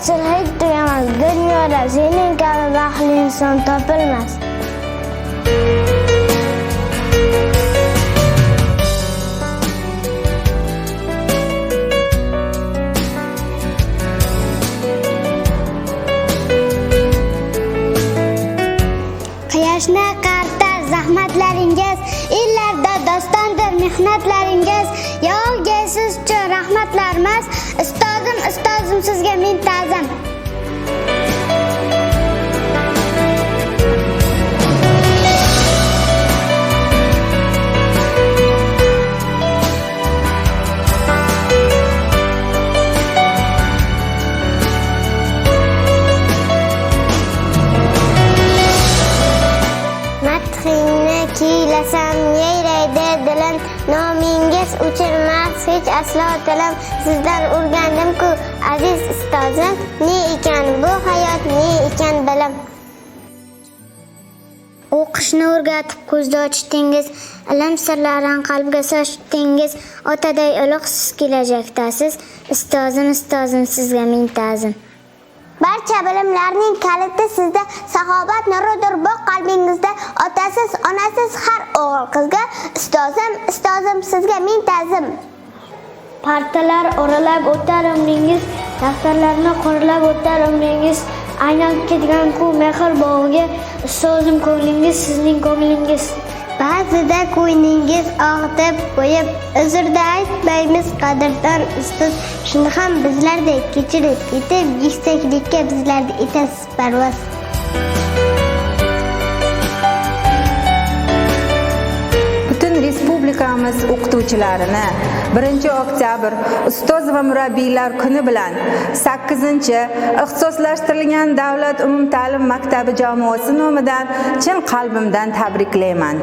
Taqsir hech tugamas, dunyoda sening kabi baxtli inson topilmas. Quyoshni qartar zahmatlaringiz, illarda dostondir mehnatlaringiz. Yog'gaysiz uchun rahmatlarimiz, ustozim sizga ming ta'zim. Madhingni kiylasam yayraydi dilim, nomingiz uchirmas hech aslo tilim. Sizdan o'rgandim-ku aziz ustozim, ne ekan bu hayot, ne ekan bilim. O'qishni o'rgatib ko'zda ochdingiz, ilm sirlarini qalbga sochdingiz. Otaday ulug'siz kelajakdasiz, ustozim sizga ming ta'zim. Barcha bilimlarning kaliti sizda, saxovat nuridir bu qalbingizda. Otasiz, onasiz har o'g'il qizga, ustozim sizga ming ta'zim. Partalar oralab o'tar umringiz, daftarlarni qo'rlab o'tar umringiz. Aynan ketgan-ku mehr bog'iga, ustozim ko'nglingiz sizning ko'nglingiz. Ba'zida ko'nglingiz og'itib qo'yib, uzrda aytmaymiz qadrdon ustoz. Shuni ham bizlardek kechirib ketib, yuksaklikka bizlarni etasiz parvoz. Butun respublikamiz o'qituvchilarini 1-oktyabr ustoz va murabbiylar kuni bilan 8-ixtisoslashtirilgan davlat umumta'lim maktabi jamoasi nomidan chin qalbimdan tabriklayman.